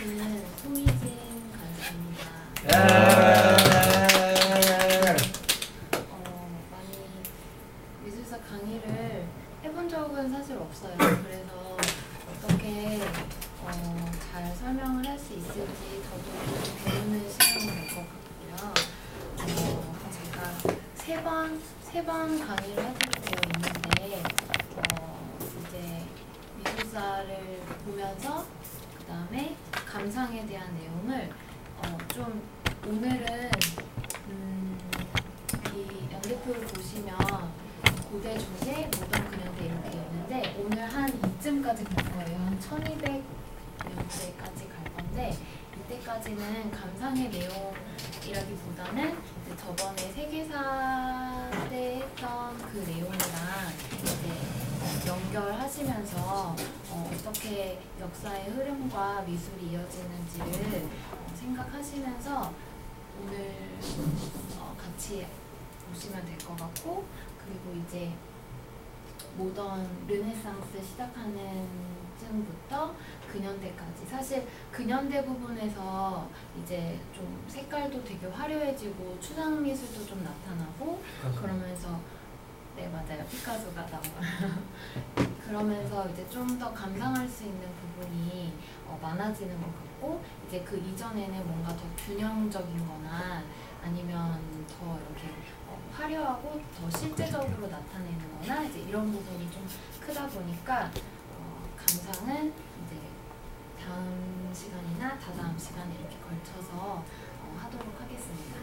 저는 송희진 가수입니다. 많이 미술사 강의를 해본 적은 사실 없어요. 그래서 어떻게 잘 설명을 할 수 있을지 저도 좀 배우는 시간이 될 것 같고요. 제가 세 번 강의를 하게 되어 있는데 이제 미술사를 보면서 그 다음에 감상에 대한 내용을 좀 오늘은 이 연대표를 보시면 고대, 중세, 모던, 근현대 이렇게 있는데 오늘 한 이쯤까지 갈 거예요. 한 1200년대까지 갈 건데 이때까지는 감상의 내용이라기보다는 저번에 세계사 때 했던 그 내용이랑 이제 연결하시면서 어떻게 역사의 흐름과 미술이 이어지는지를 생각하시면서 오늘 같이 보시면 될 것 같고, 그리고 이제 모던 르네상스 시작하는 쯤부터 근현대까지, 사실 근현대 부분에서 이제 좀 색깔도 되게 화려해지고 추상 미술도 좀 나타나고 그러면서 네 맞아요, 피카소가 나와요. 그러면서 이제 좀 더 감상할 수 있는 부분이 많아지는 것 같고, 이제 그 이전에는 뭔가 더 균형적인 거나 아니면 더 이렇게 화려하고 더 실제적으로 나타내는 거나 이제 이런 부분이 좀 크다 보니까 감상은 이제 다음 시간이나 다다음 시간에 이렇게 걸쳐서 하도록 하겠습니다.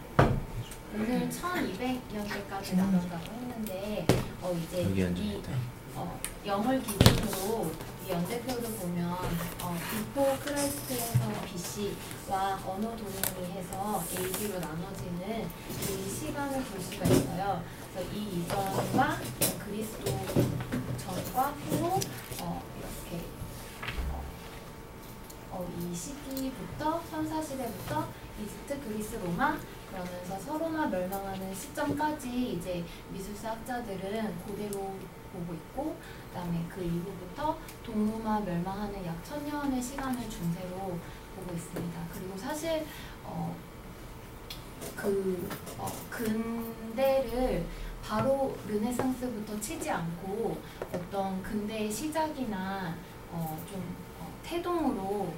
오늘 1200년대까지 나간다고 했는데 이제 이 영을 기준으로 이 연대표를 보면 비포 크라이스트에서 BC와 어노 도미니 해서 AD로 나눠지는 이 시간을 볼 수가 있어요. 그래서 이 이전과 그리스도 전과 후로 이렇게 이 시기부터 선사시대부터 이집트, 그리스, 로마 그러면서 서로나 멸망하는 시점까지 이제 미술사 학자들은 고대로 보고 있고, 그다음에 그 이후부터 동로마 멸망하는 약 1000년의 시간을 중세로 보고 있습니다. 그리고 사실 근대를 바로 르네상스부터 치지 않고 어떤 근대의 시작이나 좀 태동으로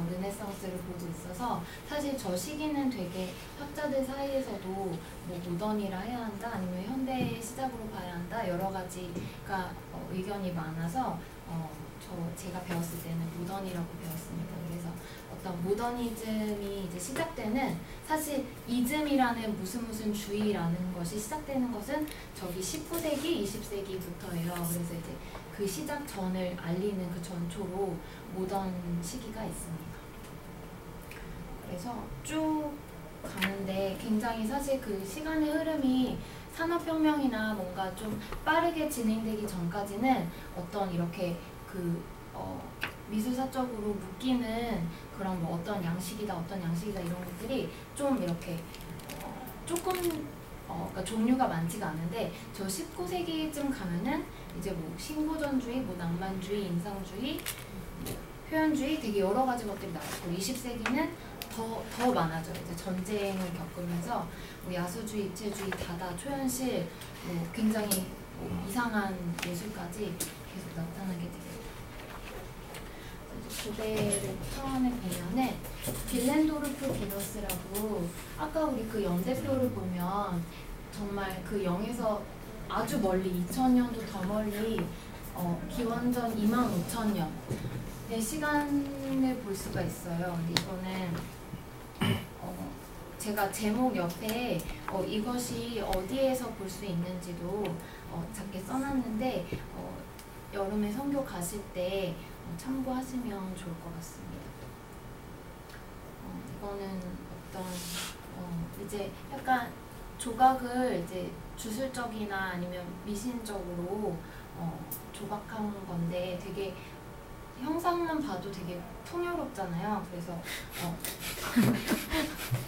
르네상스를 보고 있어서 사실 저 시기는 되게 학자들 사이에서도 뭐 모던이라 해야 한다 아니면 현대의 시작으로 봐야 한다 여러 가지가 의견이 많아서 제가 배웠을 때는 모던이라고 배웠습니다. 그래서 어떤 모더니즘이 이제 시작되는, 사실 이즘이라는 무슨 주의라는 것이 시작되는 것은 저기 19세기, 20세기부터예요. 그래서 이제 그 시작 전을 알리는 그 전초로 모던 시기가 있습니다. 그래서 쭉 가는데 굉장히 사실 그 시간의 흐름이 산업혁명이나 뭔가 좀 빠르게 진행되기 전까지는 어떤 이렇게 미술사적으로 묶이는 그런 뭐 어떤 양식이다 이런 것들이 좀 이렇게 조금 그러니까 종류가 많지가 않은데, 저 19세기쯤 가면은 이제 뭐 신고전주의, 뭐 낭만주의, 인상주의, 표현주의 되게 여러 가지 것들이 나왔고, 20세기는 더 많아져요. 이제 전쟁을 겪으면서 뭐 야수주의, 입체주의, 다다, 초현실, 뭐 굉장히 뭐 이상한 예술까지 계속 나타나게 돼요. 고대를 처음에 보면은 빌렌도르프 비너스라고, 아까 우리 그 연대표를 보면 정말 그 0에서 아주 멀리 2000년도 더 멀리 기원전 25,000년의 시간을 볼 수가 있어요. 근데 이거는 제가 제목 옆에 이것이 어디에서 볼 수 있는지도 작게 써놨는데 여름에 선교 가실 때 참고하시면 좋을 것 같습니다. 이거는 어떤 이제 약간 조각을 이제 주술적이나 아니면 미신적으로 조각한 건데 되게 형상만 봐도 되게 풍요롭잖아요. 그래서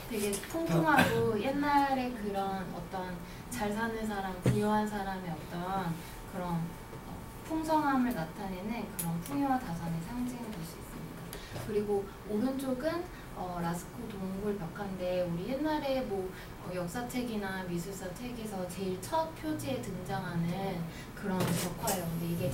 되게 풍부하고 옛날에 그런 어떤 잘 사는 사람, 부유한 사람의 어떤 그런 풍성함을 나타내는 그런 풍요와 다산의 상징을 볼 수 있습니다. 그리고 오른쪽은 라스코 동굴 벽화인데 우리 옛날에 뭐 역사책이나 미술사 책에서 제일 첫 표지에 등장하는 그런 벽화예요. 근데 이게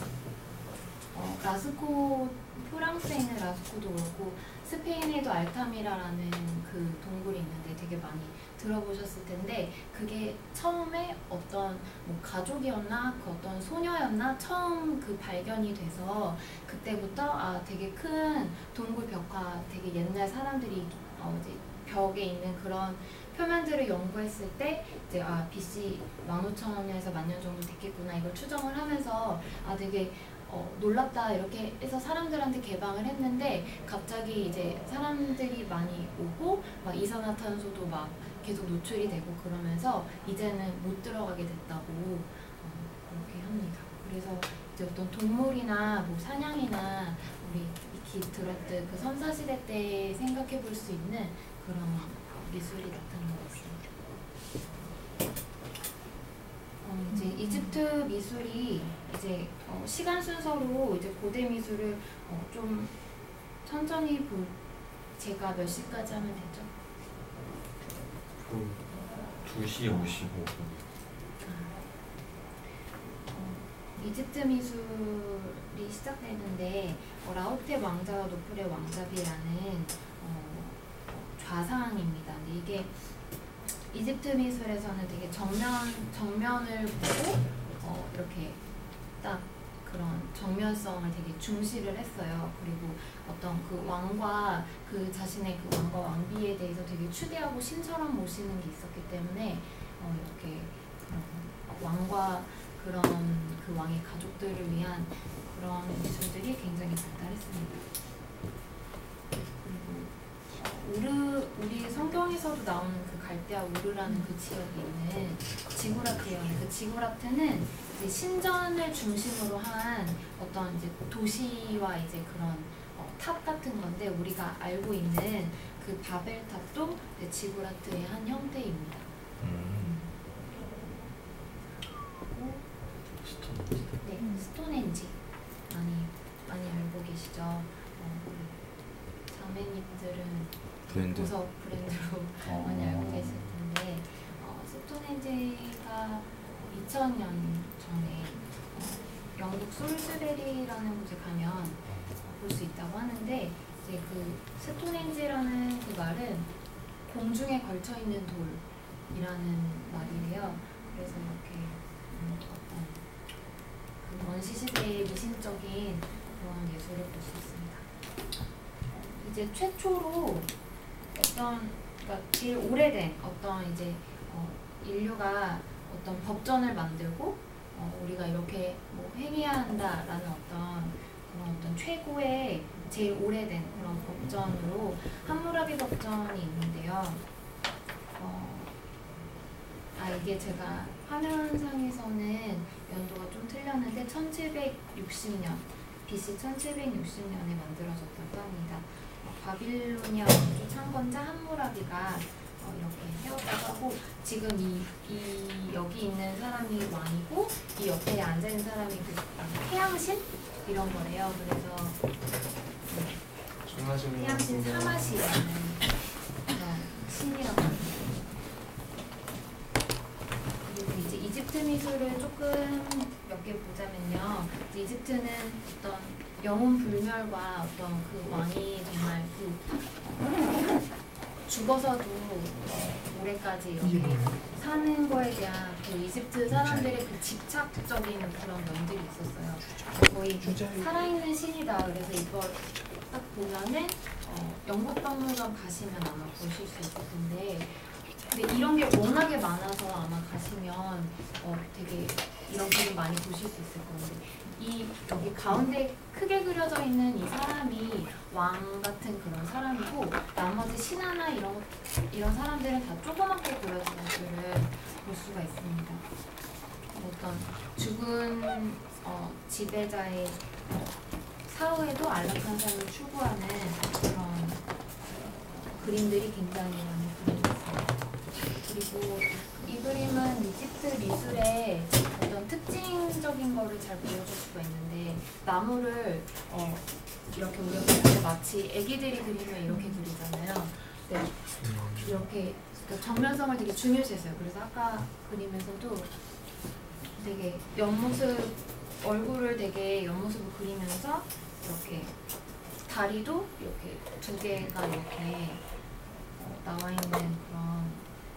라스코, 프랑스에 있는 라스코도 그렇고 스페인에도 알타미라라는 그 동굴이 있는데 되게 많이 들어보셨을 텐데 그게 처음에 어떤 뭐 가족이었나 그 어떤 소녀였나 처음 그 발견이 돼서 그때부터 되게 큰 동굴 벽화 되게 옛날 사람들이 이제 벽에 있는 그런 표면들을 연구했을 때 이제 BC 15,000년에서 10,000년 정도 됐겠구나 이걸 추정을 하면서 되게 놀랍다 이렇게 해서 사람들한테 개방을 했는데 갑자기 이제 사람들이 많이 오고 막 이산화탄소도 막 계속 노출이 되고 그러면서 이제는 못 들어가게 됐다고 그렇게 합니다. 그래서 이제 어떤 동물이나 뭐 사냥이나 우리 익히 들었듯 그 선사시대 때 생각해 볼 수 있는 그런 미술이 나타난 것 같습니다. 이제 이집트 미술이 이제 시간 순서로 이제 고대 미술을 좀 천천히 제가 몇 시까지 하면 되죠? 2시 55분. 이집트 미술이 시작되는데 라오테 왕자와 노프레 왕자비라는 좌상입니다. 근데 이게 이집트 미술에서는 되게 정면을 보고 이렇게 딱 그런 정면성을 되게 중시를 했어요. 그리고 어떤 그 왕과 그 자신의 그 왕과 왕비에 대해서 되게 추대하고 신처럼 모시는 게 있었기 때문에 이렇게 그런 왕과 그런 그 왕의 가족들을 위한 그런 미술들이 굉장히 발달했습니다. 우리 성경에서도 나오는 그 갈대아 우르라는 그 지역에 있는 지구라트예요. 그 지구라트는 이제 신전을 중심으로 한 어떤 이제 도시와 이제 그런 탑 같은 건데 우리가 알고 있는 그 바벨탑도 지구라트의 한 형태입니다. 네, 스톤헨지 많이 알고 계시죠? 자매님들은 보석 브랜드로 많이 알고 계실 텐데 스톤헨지가 2000년 전에 영국 솔스베리라는 곳에 가면 볼 수 있다고 하는데 이제 그 스톤헨지라는 그 말은 공중에 걸쳐 있는 돌이라는 말이래요. 그래서 이렇게 어떤 그 원시 시대의 미신적인 그런 예술을 볼 수 있습니다. 이제 최초로 그러니까 제일 오래된 어떤 이제 인류가 어떤 법전을 만들고 우리가 이렇게 뭐 행해야 한다라는 그런 어떤 최고의 제일 오래된 그런 법전으로 함무라비 법전이 있는데요. 이게 제가 화면상에서는 연도가 좀 틀렸는데 1760년 BC 1760년에 만들어졌다고 합니다. 바빌로니아 왕조 창건자 함무라비가 이렇게 세웠다고 하고 지금 이 여기 있는 사람이 왕이고 이 옆에 앉아 있는 사람이 그 태양신 이런 거래요. 그래서 태양신 사마시라는 그런 신이라고 합니다. 그리고 이제 이집트 미술을 조금 몇 개 보자면요. 이집트는 어떤 영혼 불멸과 어떤 그 왕이 정말 죽어서도 오래까지 이렇게 사는 거에 대한 그 이집트 사람들의 그 집착적인 그런 면들이 있었어요. 거의 살아있는 신이다. 그래서 이걸 딱 보면은 영국박물관 가시면 아마 보실 수 있을 텐데 근데 이런 게 워낙에 많아서 아마 가시면 되게 이런 그림 많이 보실 수 있을 건데 여기 가운데 크게 그려져 있는 이 사람이 왕 같은 그런 사람이고 나머지 신하나 이런 사람들은 다 조그맣게 그려진 것들을 볼 수가 있습니다. 어떤 죽은 지배자의 사후에도 안락한 삶을 추구하는 그런 그림들이 굉장히 많이 그려져 있습니다. 그리고 이 그림은 이집트 미술의 어떤 특징적인 거를 잘 보여줄 수가 있는데 나무를 이렇게 우리가 그릴 때 마치 애기들이 그리면 이렇게 그리잖아요. 네. 이렇게 그러니까 정면성을 되게 중요시했어요. 그래서 아까 그리면서도 되게 옆모습, 얼굴을 되게 옆모습을 그리면서 이렇게 다리도 이렇게 두 개가 이렇게 나와 있는 그런,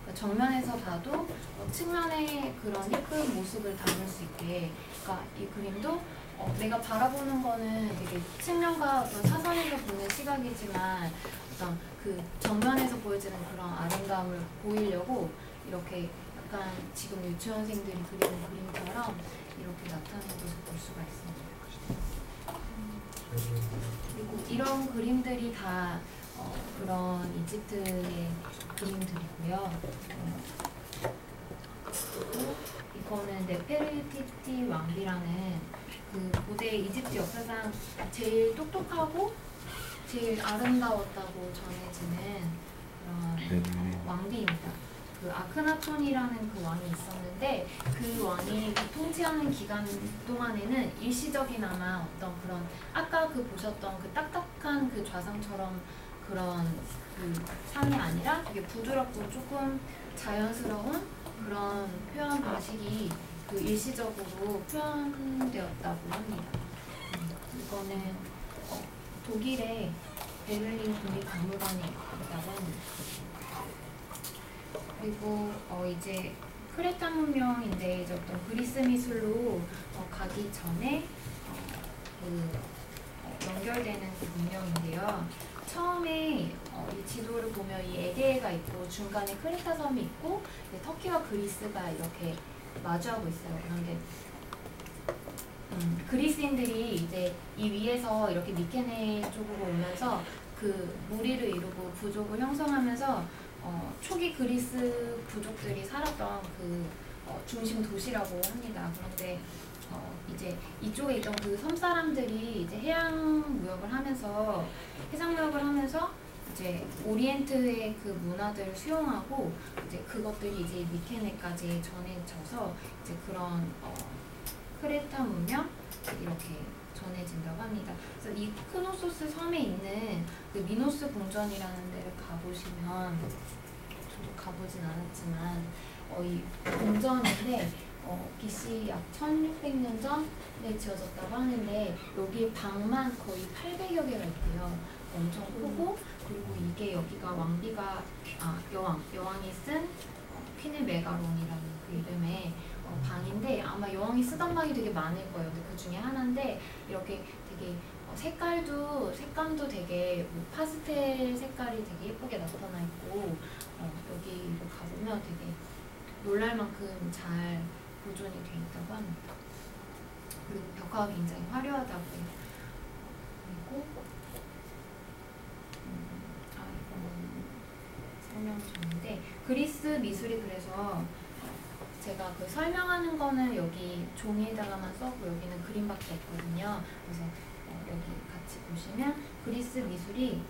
그러니까 정면에서 봐도 측면의 그런 예쁜 모습을 담을 수 있게, 그러니까 이 그림도 내가 바라보는 거는 되게 측면과 그런 사선에서 보는 시각이지만 어떤 그 정면에서 보여지는 그런 아름다움을 보이려고 이렇게 약간 지금 유치원생들이 그리는 그림처럼 이렇게 나타나는 것을 볼 수가 있습니다. 그리고 이런 그림들이 다 그런 이집트의 그림들이고요. 그리고 이거는 네페르티티 왕비라는 그 고대 이집트 역사상 제일 똑똑하고 제일 아름다웠다고 전해지는 그런 왕비입니다. 그 아크나톤이라는 그 왕이 있었는데 그 왕이 그 통치하는 기간 동안에는 일시적이나마 어떤 그런 아까 그 보셨던 그 딱딱한 그 좌상처럼 그런 그 상이 아니라 되게 부드럽고 조금 자연스러운 그런 표현 방식이 그 일시적으로 표현되었다고 합니다. 이거는 독일의 베를린 국립박물관에 있다고 합니다. 그리고 이제 크레타 문명인데 이제 어떤 그리스 미술로 가기 전에 연결되는 그 문명인데요. 처음에 이 지도를 보면 이 에게해가 있고 중간에 크레타 섬이 있고 터키와 그리스가 이렇게 마주하고 있어요. 그런데 그리스인들이 이제 이 위에서 이렇게 미케네 쪽으로 오면서 그 무리를 이루고 부족을 형성하면서 초기 그리스 부족들이 살았던 그 중심 도시라고 합니다. 그런데 이제 이쪽에 있던 그 섬 사람들이 이제 해상 무역을 하면서 이제 오리엔트의 그 문화들을 수용하고 이제 그것들이 이제 미케네까지 전해져서 이제 그런 크레타 문명 이렇게 전해진다고 합니다. 그래서 이 크노소스 섬에 있는 그 미노스 궁전이라는 데를 가보시면, 저도 가보진 않았지만 이 궁전인데 BC 약 1600년 전에 지어졌다고 하는데 여기에 방만 거의 800여 개가 있대요. 엄청 크고, 그리고 이게 여기가 여왕이 쓴 퀸의 메가론이라는 그 이름의 방인데 아마 여왕이 쓰던 방이 되게 많을 거예요. 근데 그 중에 하나인데 이렇게 되게 색감도 되게 파스텔 색깔이 되게 예쁘게 나타나 있고 여기 가보면 되게 놀랄 만큼 잘 보존이 돼 있다고 합니다. 그리고 벽화가 굉장히 화려하다고 해요. 그리고 이거는 설명 중인데 그리스 미술이 그래서 제가 그 설명하는 거는 여기 종이에다가만 써고 여기는 그림밖에 없거든요. 그래서 여기 같이 보시면 그리스 미술이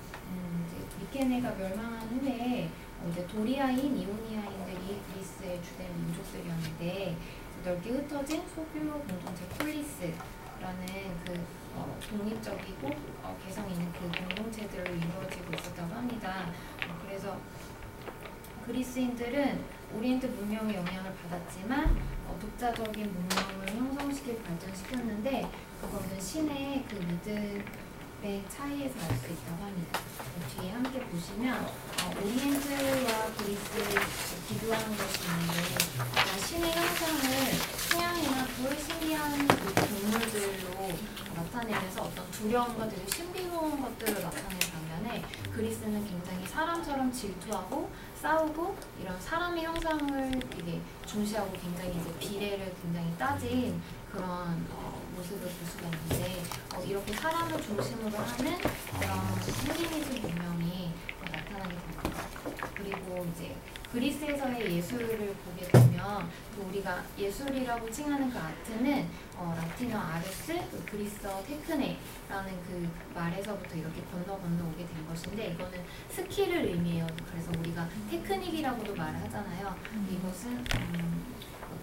이제 미케네가 멸망한 후에 이제 도리아인, 이오니아인들이 그리스의 주된 민족들이었는데 넓게 흩어진 소규모 공동체 폴리스라는 그 독립적이고 개성 있는 그 공동체들로 이루어지고 있었다고 합니다. 그래서 그리스인들은 오리엔트 문명의 영향을 받았지만 독자적인 문명을 형성시키고 발전시켰는데 그거는 신의 그 믿음의 차이에서 알 수 있다고 합니다. 뒤에 함께 보시면 오리엔트와 그리스를 비교하는 것이 있는데 신의 형상을 태양이나 불, 신비한 그 동물들로 나타내면서 어떤 두려움과 되게 신비로운 것들을 나타내는 반면에 그리스는 굉장히 사람처럼 질투하고 싸우고 이런 사람의 형상을 되게 중시하고 굉장히 이제 비례를 굉장히 따진 그런 모습을 볼 수가 있는데 이렇게 사람을 중심으로 하는 그런 생기미술 문명이 나타나게 됩니다. 그리고 이제 그리스에서의 예술을 보게 되면 우리가 예술이라고 칭하는 그 아트는 라틴어 아르스, 그리스어 테크네라는 그 말에서부터 이렇게 건너 오게 된 것인데 이거는 스킬을 의미해요. 그래서 우리가 테크닉이라고도 말을 하잖아요. 이것은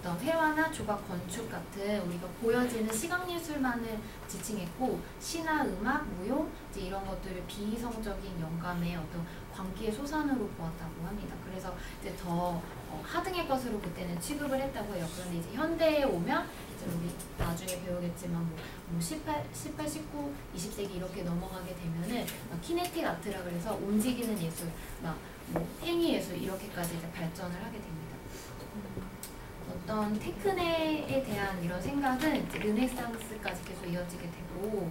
어떤 회화나 조각 건축 같은 우리가 보여지는 시각예술만을 지칭했고 시나 음악, 무용 이제 이런 것들을 비이성적인 영감의 어떤 광기의 소산으로 보았다고 합니다. 그래서 이제 더 하등의 것으로 그때는 취급을 했다고 해요. 그런데 이제 현대에 오면 이제 우리 나중에 배우겠지만 뭐 18, 19, 20세기 이렇게 넘어가게 되면은 키네틱 아트라 그래서 움직이는 예술, 뭐 행위 예술 이렇게까지 이제 발전을 하게 됩니다. 어떤 테크네에 대한 이런 생각은 이제 르네상스까지 계속 이어지게 되고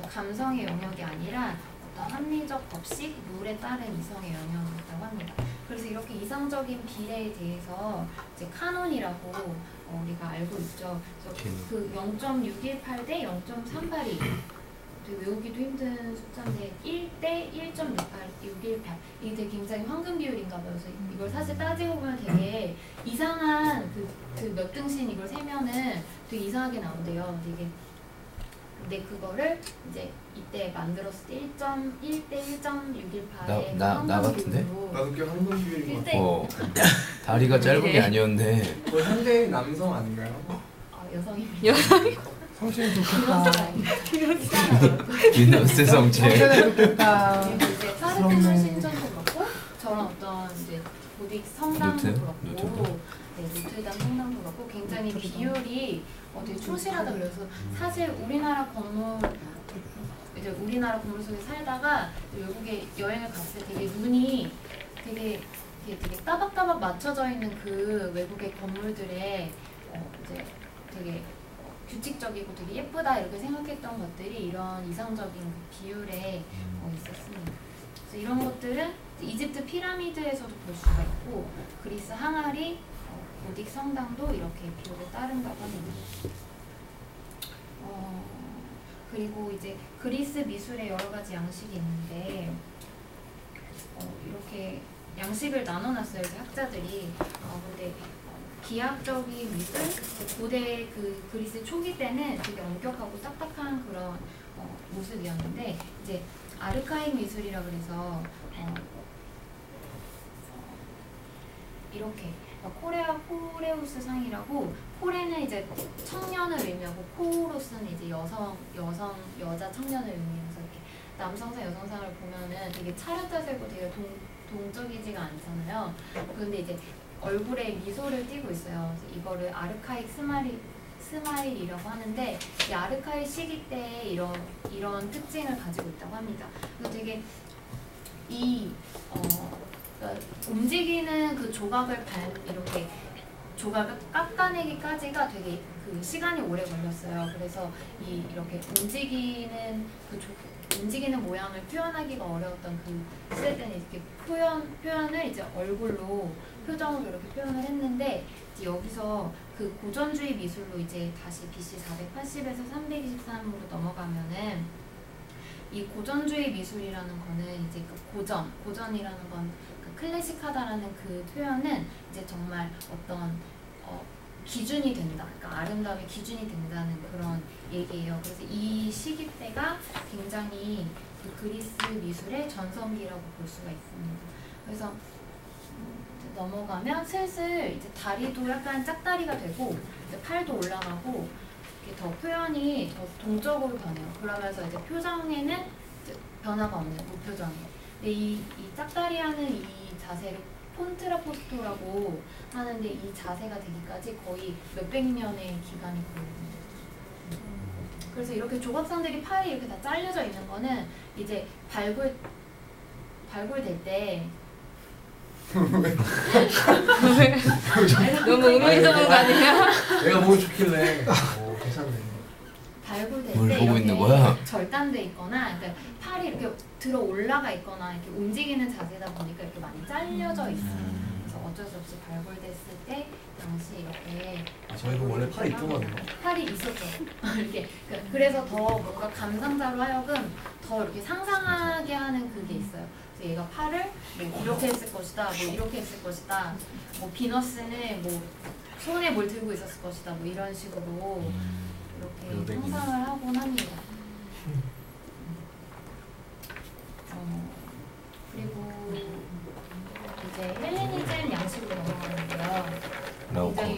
감성의 영역이 아니라 어떤 합리적 법칙, 룰에 따른 이성의 영역이었다고 합니다. 그래서 이렇게 이상적인 비례에 대해서 이제 카논이라고 우리가 알고 있죠. 그래서 그 0.618 대 0.382 되게 외우기도 힘든 숫자인데 1대 1.618 이게 되게 굉장히 황금 비율인가 봐요. 그래서 이걸 사실 따지고 보면 되게 이상한 그 몇 등신 이걸 세면은 되게 이상하게 나온대요. 근데 그거를 이제 이때 만들었을 때 1.1대 1.618의 나 같은데? 나도 꽤 황금 비율인 것 같아. 다리가 짧은 게 아니었는데. 현대 남성 아닌가요? 여성입니다. 성실히 좋겠다. 위너스 성체. 성실히 좋겠다. 그리고 이제 파르테논 신전도 그렇고 저런 어떤 이제 고딕 성당도 그렇고 노트르담 성당도 그렇고 굉장히 비율이 되게 충실하다 그래서 사실 우리나라 건물 속에 살다가 외국에 여행을 갔을 때 되게 눈이 되게 따박따박 맞춰져 있는 그 외국의 건물들에 이제 되게 규칙적이고 되게 예쁘다 이렇게 생각했던 것들이 이런 이상적인 비율에 있었습니다. 그래서 이런 것들은 이집트 피라미드에서도 볼 수가 있고 그리스 항아리, 고딕 성당도 이렇게 비율에 따른다고 합니다. 그리고 이제 그리스 미술에 여러 가지 양식이 있는데 이렇게 양식을 나눠놨어요. 학자들이. 근데 기하학적인 미술, 고대 그 그리스 초기 때는 되게 엄격하고 딱딱한 그런 모습이었는데 이제 아르카익 미술이라 그래서 이렇게 코레아 코레우스 상이라고 코레는 이제 청년을 의미하고 코로스는 이제 여자 청년을 의미해서 이렇게 남성상 여성상을 보면은 되게 차렷자세고 되게 동적이지가 않잖아요. 그런데 이제 얼굴에 미소를 띠고 있어요. 그래서 이거를 아르카익 스마일이라고 하는데 이 아르카익 시기 때 이런 특징을 가지고 있다고 합니다. 그래서 되게 그러니까 움직이는 그 조각을 이렇게 조각을 깎아내기까지가 되게 그 시간이 오래 걸렸어요. 그래서 이렇게 움직이는 모양을 표현하기가 어려웠던 그 시대 때는 이렇게 표현을 이제 얼굴로 표정으로 이렇게 표현을 했는데 이제 여기서 그 고전주의 미술로 이제 다시 BC 480에서 323으로 넘어가면은 이 고전주의 미술이라는 거는 이제 그 고전이라는 건 그 클래식하다라는 그 표현은 이제 정말 어떤 기준이 된다. 그러니까 아름다움의 기준이 된다는 그런 얘기예요. 그래서 이 시기 때가 굉장히 그 그리스 미술의 전성기라고 볼 수가 있습니다. 그래서 넘어가면 슬슬 이제 다리도 약간 짝다리가 되고 이제 팔도 올라가고 이렇게 더 표현이 더 동적으로 변해요. 그러면서 이제 표정에는 이제 변화가 없는 무표정이. 근데 이 짝다리하는 이 자세를 폰트라포스토라고 하는데 이 자세가 되기까지 거의 몇백 년의 기간이 걸립니다. 그래서 이렇게 조각상들이 팔이 이렇게 다 잘려져 있는 거는 이제 발굴될 때 너무 의미있는 거 아니야? 내가 보고 좋길래 괜찮네. 발굴될 뭘 때 보고 이렇게 있는 거야? 절단돼 있거나 그러니까 팔이 이렇게 들어 올라가 있거나 이렇게 움직이는 자세다 보니까 이렇게 많이 잘려져 있어요. 그래서 어쩔 수 없이 발굴됐을 때 당시 이렇게 저희가 원래 팔이 있더만요. 팔이 있었죠. 이렇게 그래서 더 뭔가 감상자로 하여금 더 이렇게 상상하게 하는 그게 있어요. 그래서 얘가 팔을 뭐 이렇게 했을 것이다, 뭐 이렇게 했을 것이다, 뭐 비너스는 뭐 손에 뭘 들고 있었을 것이다, 뭐 이런 식으로 이렇게 상상을 하곤 합니다. 그리고 이제 헬레니즘 양식으로 넘어가는데요. 굉장히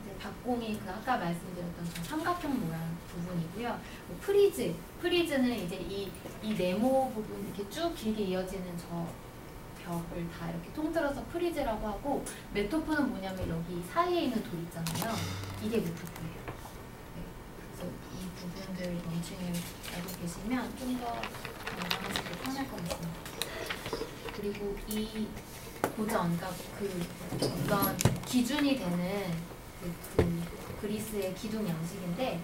이제 박공이 그 아까 말씀드렸던 저 삼각형 모양 부분이고요. 프리즈는 이제 이 네모 부분 이렇게 쭉 길게 이어지는 저 벽을 다 이렇게 통틀어서 프리즈라고 하고, 메토프는 뭐냐면 여기 사이에 있는 돌 있잖아요. 이게 메토프예요. 네. 그래서 이 부분들 명칭을 알고 계시면 좀 더 공부하시기 편할 것 같습니다. 그리고 이 고전, 그러니까 그 어떤 기준이 되는 그 그리스의 기둥 양식인데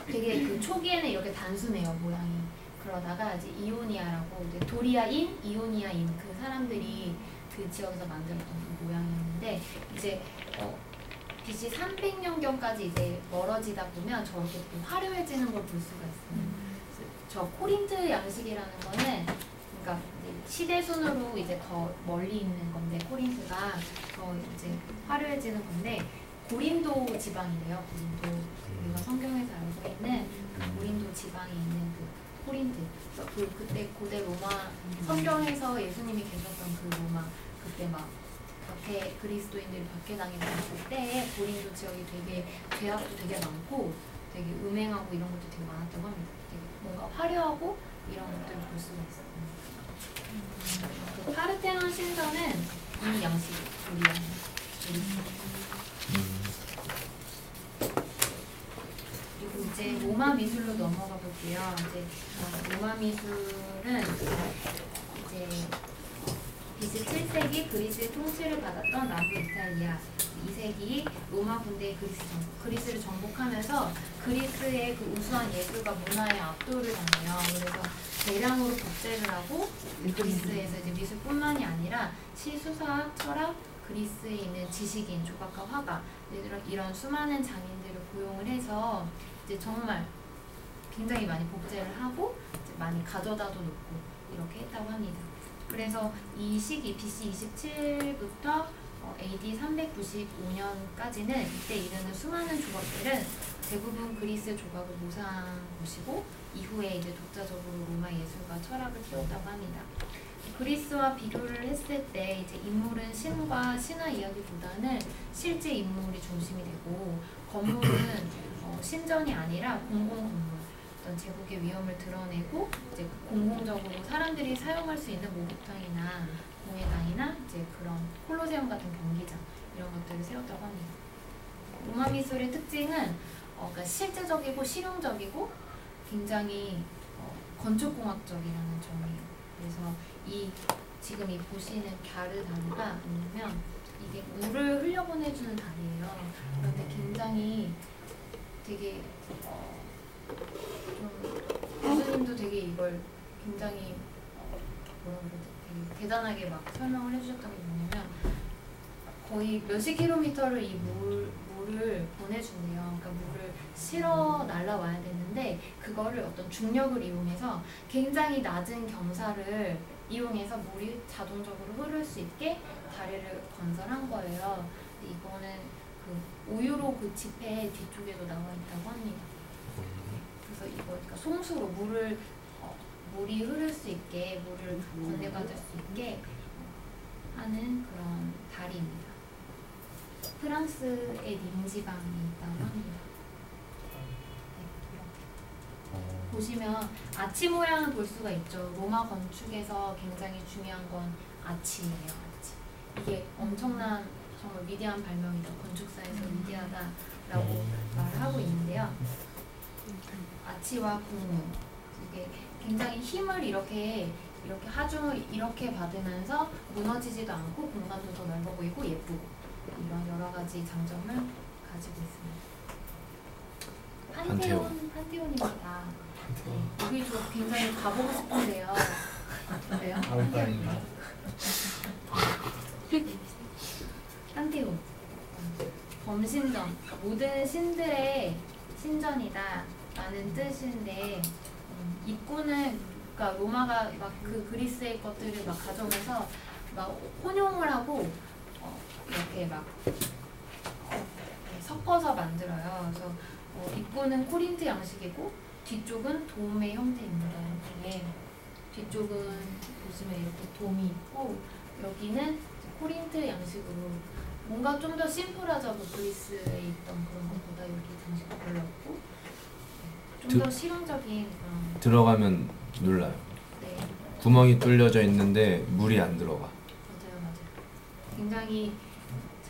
되게 그 초기에는 이렇게 단순해요, 모양이. 그러다가 이제 이오니아라고 이제 도리아인, 이오니아인 그 사람들이 그 지역에서 만들었던 그 모양이었는데 이제 BC 300년경까지 이제 멀어지다 보면 저렇게 좀 화려해지는 걸 볼 수가 있어요. 저 코린트 양식이라는 거는 그러니까 이제 시대 순으로 이제 더 멀리 있는 건데 코린트가 더 이제 화려해지는 건데 고린도 지방이래요. 고린도 우리가 성경에서 알고 있는 그 고린도 지방에 있는 그 코린트. 그래서 그때 고대 로마 성경에서 예수님이 계셨던 그 로마 그때 막 박해 그리스도인들이 박해당했을 때에 고린도 지역이 되게 죄악도 되게 많고 되게 음행하고 이런 것도 되게 많았다고 합니다. 되게 뭔가 화려하고 이런 것들을 볼 수가 있어요. 그 파르테논 신전은 이 양식 그리고 이제 로마 미술로 넘어가 볼게요. 이제 로마 미술은 이제 BC 7세기 그리스의 통치를 받았던 남부 이탈리아, 2세기 로마 군대의 그리스를 정복하면서 그리스의 그 우수한 예술과 문화에 압도를 당해요. 그래서 대량으로 복제를 하고 그리스에서 이제 미술뿐만이 아니라 시, 수사학, 철학, 그리스에 있는 지식인, 조각가, 화가 이런 수많은 장인들을 고용을 해서 이제 정말 굉장히 많이 복제를 하고 이제 많이 가져다도 놓고 이렇게 했다고 합니다. 그래서 이 시기 BC 27부터 AD 395년까지는 이때 이르는 수많은 조각들은 대부분 그리스 조각을 모사한 것이고 이후에 이제 독자적으로 로마 예술과 철학을 키웠다고 합니다. 그리스와 비교를 했을 때 이제 인물은 신과 신화 이야기보다는 실제 인물이 중심이 되고 건물은 신전이 아니라 공공 건물, 어떤 제국의 위험을 드러내고 이제 공공적으로 사람들이 사용할 수 있는 목욕탕이나 공회당이나 이제 그런 콜로세움 같은 경기장 이런 것들을 세웠다고 합니다. 로마 미술의 특징은 그러니까 실제적이고 실용적이고 굉장히 건축공학적이라는 점이에요. 그래서 지금 이 보시는 갸르다리가 뭐냐면 이게 물을 흘려보내주는 다리예요. 그런데 굉장히 되게 좀 교수님도 되게 이걸 굉장히 뭐라 그러지? 되게 대단하게 막 설명을 해주셨던 게 뭐냐면 거의 몇십 킬로미터를 이 물을 보내준대요. 그러니까 물을 실어 날라와야 되는데 그거를 어떤 중력을 이용해서 굉장히 낮은 경사를 이용해서 물이 자동적으로 흐를 수 있게 다리를 건설한 거예요. 이거는 그 우유로 그 지폐 뒤쪽에도 나와 있다고 합니다. 그래서 이거 그러니까 송수로 물이 흐를 수 있게 물을 건네받을 수 있게 하는 그런 다리입니다. 프랑스의 닌지방에 있다고 합니다. 네, 보시면 아치 모양을 볼 수가 있죠. 로마 건축에서 굉장히 중요한 건 아치예요. 아치. 이게 엄청난 정말 위대한 발명이다. 건축사에서 위대하다라고 말을 하고 있는데요. 아치와 공무 이게 굉장히 힘을 이렇게 하중을 이렇게 받으면서 무너지지도 않고 공간도 더 넓어 보이고 예쁘고 이런 여러 가지 장점을 가지고 있습니다. 판테온입니다. 네, 여기 저 굉장히 가보고 싶은데요. 어때요? 다음달입니다. 판테온 범신전 모든 신들의 신전이다 라는 뜻인데 입구는 그러니까 로마가 막 그 그리스의 것들을 막 가져오면서 막 혼용을 하고 이렇게 막 섞어서 만들어요. 그래서 입구는 코린트 양식이고 뒤쪽은 돔의 형태입니다. 이렇게 뒤쪽은 보시면 이렇게 돔이 있고 여기는 코린트 양식으로 뭔가 좀 더 심플하죠. 그 그리스에 있던 그런 것보다 여기 장식도 별로였고 좀 더 실용적인 그런. 들어가면 놀라요. 네, 구멍이 뚫려져 있는데 물이 안 들어가. 맞아요. 굉장히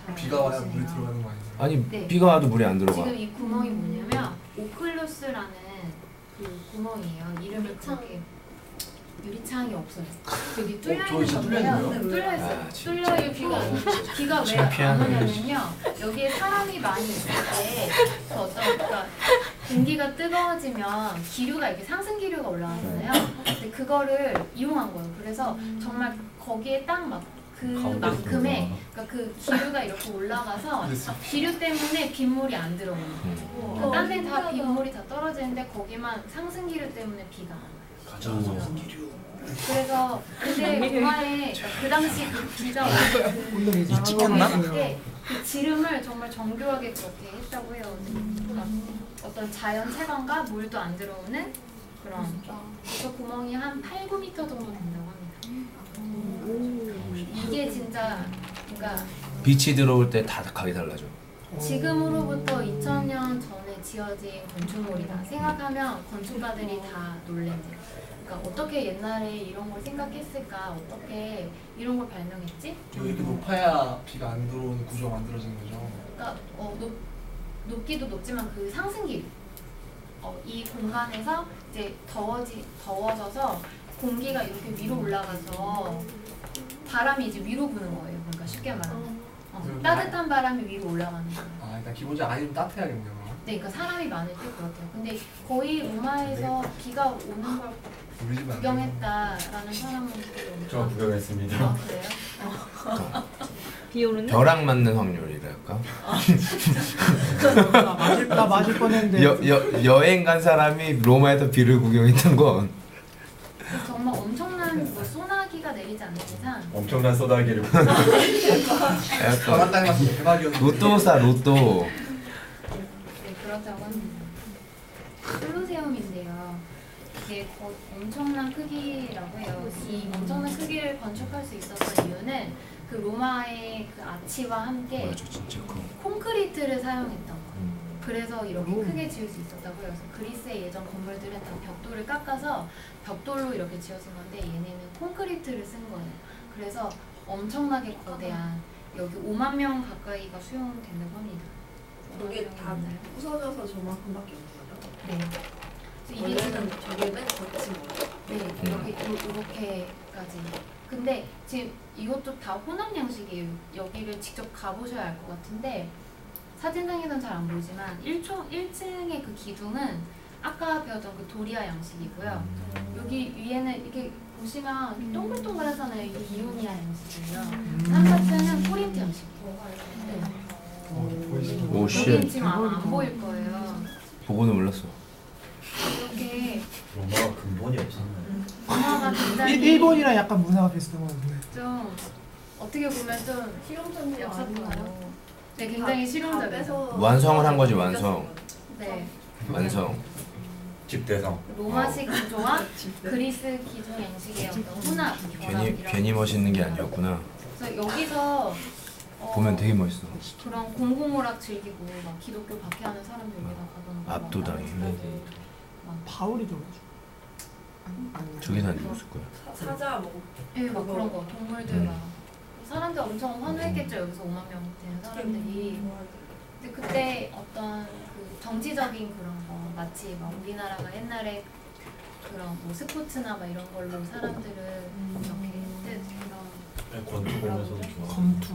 잘 비가 와야 보시네요. 물이 들어가는 거 아니에요? 아니 네. 비가 와도 물이 안 들어가. 지금 이 구멍이 뭐냐면 오클루스라는 그 구멍이에요. 이름을 그렇게 유리창이 없어요. 여기 뚫려 저 있는 진짜 건데요. 뚫려 있네요? 뚫려 있어요. 아, 진짜. 뚫려요. 비가 왜 안 창피하네. 오냐면요. 여기에 사람이 많이 있을 때 그 어떤 그러니까 공기가 뜨거워지면 기류가 이렇게 상승 기류가 올라가잖아요. 근데 그거를 이용한 거예요. 그래서 정말 거기에 딱 막 그만큼의 그러니까 그 기류가 이렇게 올라가서 기류 때문에 빗물이 안 들어오는 거예요. 그러니까 딴 데는 다 빗물이 다 떨어지는데 거기만 상승 기류 때문에 비가 안 와요. 가자. 그래서 근데 로마에 그러니까 그 당시 그 비가 찍혔나? 그 지름을 정말 정교하게 그렇게 했다고 해요. 그러니까 어떤 자연 채광과 물도 안 들어오는 그런 그 구멍이 한 8, 9m 정도 된다고 합니다. 이게 진짜 그러니까 빛이 들어올 때 다 각이 달라져. 지금으로부터 2000년 전에 지어진 건축물이다 생각하면 건축가들이 다 놀랍니다. 그러니까 어떻게 옛날에 이런 걸 생각했을까? 어떻게 이런 걸 발명했지? 이렇게 높아야 비가 안 들어오는 구조가 만들어진 거죠. 그러니까 높기도 높지만 그 상승기 이 공간에서 이제 더워져서 공기가 이렇게 위로 올라가서 바람이 이제 위로 부는 거예요. 그러니까 쉽게 말하면 따뜻한 바람이 위로 올라가는 거예요. 아, 일단 기본적으로 아니면 따뜻해야겠네요. 네, 그러니까 사람이 많을 때 그렇대요. 근데 거의 로마에서 비가 오는 걸 우리 집은 안 돼요. 구경했다라는 사람은 저 구경했습니다. 아 그래요? 비 오는 날? 벼락 맞는 확률이랄까? 나 맞을 뻔했는데 여행 간 사람이 로마에서 비를 구경했던 건 정말 엄청난 뭐 소나기가 내리지 않는 이상 엄청난 소나기를 약간 바람 땅에 갔으면 대박이었는데. 로또사 로또. 네, 그렇다고 합니다. 콜로세움인데요. 이게 엄청난 크기라고 해요. 이 엄청난 크기를 건축할 수 있었던 이유는 그 로마의 그 아치와 함께 맞아 진짜 커. 콘크리트를 사용했던 거예요. 그래서 이렇게 크게 지을 수 있었다고 해요. 그래서 그리스의 예전 건물들은 다 벽돌을 깎아서 벽돌로 이렇게 지어진 건데 얘네는 콘크리트를 쓴 거예요. 그래서 엄청나게 거대한 여기 5만 명 가까이가 수용된다고 합니다. 저게 다 부서져서 저만큼밖에 없는 거죠? 네. 그래서 이게 원래는 저게 맨 겉이 뭐예요? 네, 이렇게까지. 근데 지금 이것도 다 혼합 양식이에요. 여기를 직접 가보셔야 알 것 같은데 사진상에는 잘 안 보이지만 1층의 그 기둥은 아까 배웠던 그 도리아 양식이고요. 여기 위에는 이렇게 보시면 이렇게 동글동글하잖아요. 이게 이오니아 양식이에요. 3, 4층은 코린트 양식이에요. 네. 오 여긴 쉣. 지금 아마 안 보일 거예요. 보고는 몰랐어. 이렇게 로마가 근본이 없었나요? 문화가 굉장히 일본이랑 약간 문화가 비슷한 것 같은데 좀 어떻게 보면 좀 실용적인 거 역사적이에요. 아닌가요? 네, 굉장히 실용적이에요. 완성을 한 거지, 완성. 네, 완성. 집대성. 로마식 구조와 그리스 기존 양식의 어떤 혼합 결합이라고. 괜히 멋있는 게 아니었구나. 그래서 여기서 보면 되게 멋있어. 그런 공공오락 즐기고 막 기독교 박해하는 사람들 여기다 가보는 거 압도당해. 바울이 좀 저기 다니었을 거야. 사자 뭐 네, 막 그런 거 동물들 막 사람들 엄청 환호했겠죠. 여기서 5만 명 되는 사람들이. 근데 그때 어떤 그 정치적인 그런 거 마치 막 우리나라가 옛날에 그런 뭐 스포츠나 막 이런 걸로 사람들을 이렇게 그런 권투 보면서도 좋아. 검투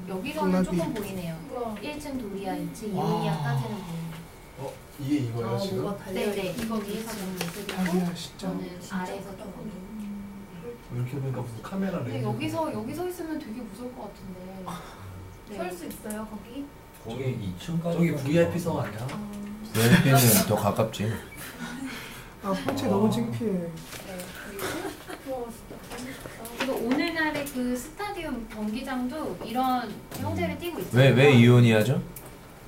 여기서는 콜라비. 조금 보이네요. 1층 도리아, 2층 이오니아까지는 보이네요. 이게 이거예요 지금? 뭐가 달려 네네, 이거 위에서 보는 모습이고 자기야 진짜 저는 아래에서 조금. 이렇게 보니까 무슨 카메라를. 근데 여기 서 있으면 되게 무서울 것 같은데. 네. 설 수 있어요 거기? 거기 2층까지. 저기 VIP석 아니야? VIP는 더 가깝지. 아 상체 너무 창피해. 네, 그리고 오늘날의 그 스타디움 경기장도 이런 형태를 띠고 있어요. 왜 이온이하죠?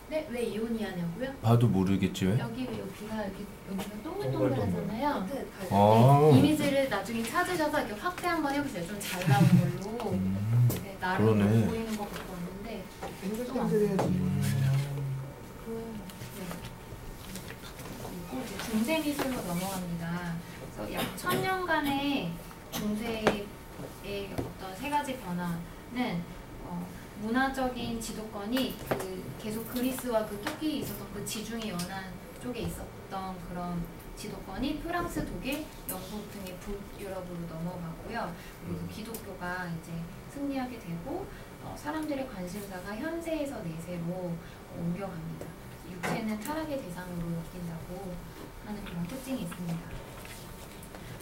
네, 왜 이오니아냐고요? 봐도 모르겠지 왜? 여기가 여기가 동글동글하잖아요. 아. 네, 이미지를 나중에 찾으셔서 이렇게 확대 한번 해보세요. 좀 잘 나온 걸로. 네, 나름 그러네. 보이는 것 같고 왔는데 때려야지. 그리고 이제 중세 미술로 넘어갑니다. 그래서 약 1000년간의 중세의 어떤 세 가지 변화는 문화적인 지도권이 계속 그리스와 그 토끼 있었던 그 지중해 연안 쪽에 있었던 그런 지도권이 프랑스, 독일, 영국 등의 북유럽으로 넘어가고요. 그리고 기독교가 이제 승리하게 되고 사람들의 관심사가 현세에서 내세로 옮겨갑니다. 육체는 타락의 대상으로 여긴다고 하는 그런 특징이 있습니다.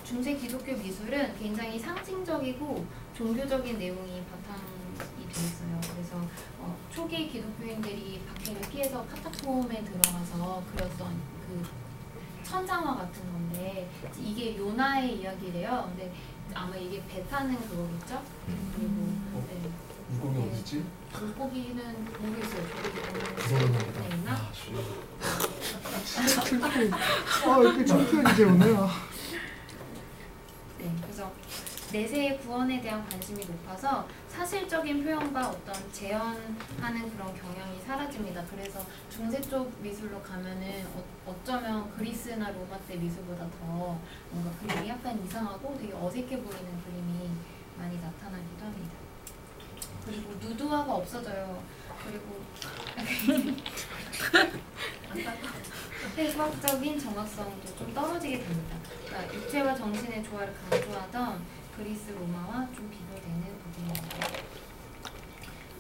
중세 기독교 미술은 굉장히 상징적이고 종교적인 내용이 바탕이 되어 있어요. 그래서 초기 기독교인들이 박해를 피해서 카타콤에 들어가서 그렸던 그 천장화 같은 건데 이게 요나의 이야기래요. 근데 아마 이게 배 타는 그거겠죠? 그리고 네. 물고기 어디지? 물고기는 모르겠어요. 무서운 저기 거다. 있나? 이렇게 창피한 이제 오늘. 네, 그래서 내세의 구원에 대한 관심이 높아서 사실적인 표현과 어떤 재현하는 그런 경향이 사라집니다. 그래서 중세 쪽 미술로 가면은 어쩌면 그리스나 로마 때 미술보다 더 뭔가 그림이 약간 이상하고 되게 어색해 보이는 그림이 많이 나타나기도 합니다. 그리고 누드화가 없어져요. 그리고 해석적인 정확성도 좀 떨어지게 됩니다. 그러니까 육체와 정신의 조화를 강조하던 그리스 로마와 좀 비교되는 부분입니다.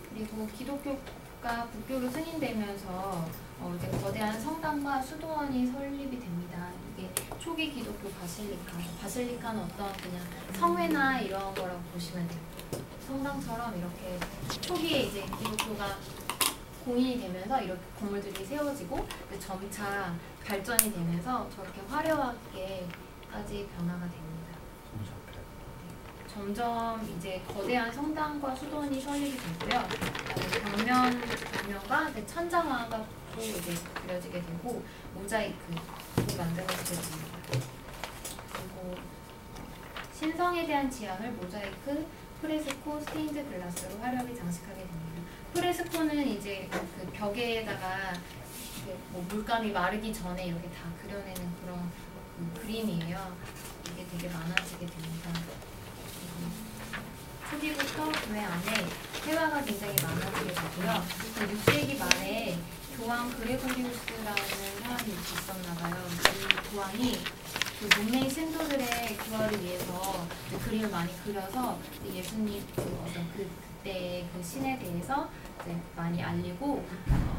그리고 기독교가 북교로 승인되면서 이제 거대한 성당과 수도원이 설립이 됩니다. 이게 초기 기독교 바실리카는 어떤 그냥 성회나 이런 거라고 보시면 돼요. 성당처럼 이렇게 초기에 이제 기독교가 공인이 되면서 이렇게 건물들이 세워지고 점차 발전이 되면서 저렇게 화려하게까지 변화가 됩니다. 점점 이제 거대한 성당과 수도원이 설립이 되고요. 벽면과 천장화가 또 이제 그려지게 되고 모자이크도 만들어지게 됩니다. 그리고 신성에 대한 지향을 모자이크, 프레스코, 스테인드 글라스로 화려하게 장식하게 됩니다. 프레스코는 이제 그 벽에다가 뭐 물감이 마르기 전에 이렇게 다 그려내는 그런 그림이에요. 이게 되게 많아지게 됩니다. 초기부터 교회 안에 회화가 굉장히 많아지게 되고요. 6세기 말에 교황 그레고리우스라는 사람이 있었나봐요. 이 교황이 그 문맹 신도들의 교화를 위해서 그림을 많이 그려서 예수님 어떤 그때의 그 신에 대해서 이제 많이 알리고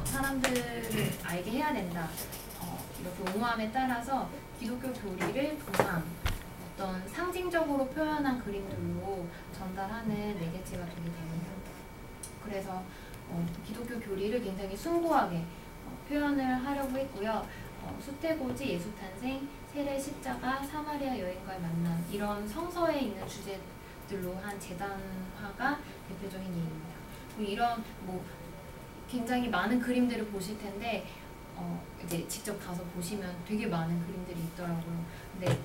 사람들을 알게 해야 된다. 이렇게 옹호함에 따라서 기독교 교리를 도상 어떤 상징적으로 표현한 그림들로 전달하는 매개체가 되게 됩니다. 그래서 기독교 교리를 굉장히 숭고하게 표현을 하려고 했고요. 수태고지, 예수탄생, 세례, 십자가, 사마리아 여인과의 만남 이런 성서에 있는 주제들로 한 제단화가 대표적인 예입니다. 이런 뭐 굉장히 많은 그림들을 보실 텐데 이제 직접 가서 보시면 되게 많은 그림들이 있더라고요. 근데